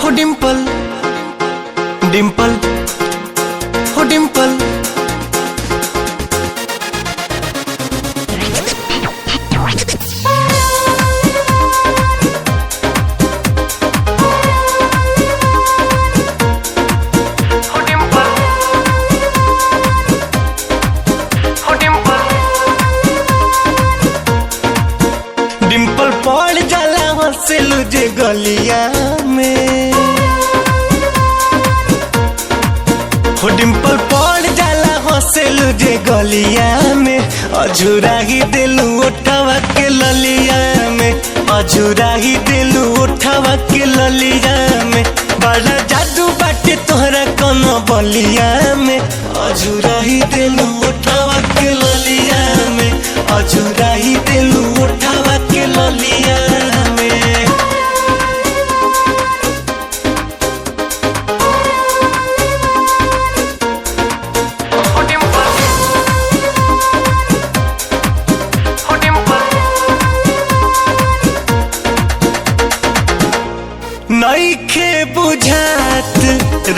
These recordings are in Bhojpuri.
हो डिम्पल डिम्पल हो डिम्पल, डिम्पल पड़ जाला हंसेलू जे गलिया में। हो डिम्पल पड़ जाला हंसेलू जे गलिया में। अझुरा ही दिलू उठावा के ललिया में, अझुरा ही दिलू उठावा के ललिया में। बड़ा जादू बाटे तोहरा कोनो बलिया में। अझुरा ही दिलू उठावा के ललिया में, अझुरा ही दिलू उठावा के ललिया में। नइखे बुझात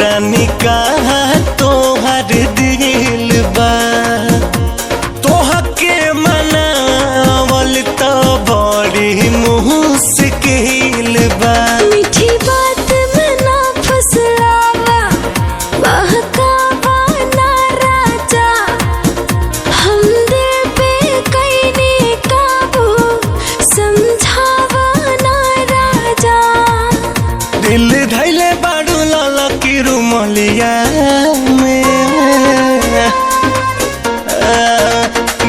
रानी कहाँ तोहर दिल बा। तोहके मनावल तो बड़ी मुश्किल बा। मीठी बात में ना फसलावा, बहकावा ना राजा। हम दिल पे कईने काबू, समझावा ना राजा। दिल धैले बाड़ू लाला की रुमलिया में।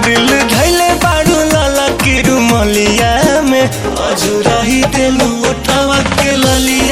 दिल धैले बाड़ू लाला की रुमलिया में। अझुरा ही दिलू उठावा के ललिया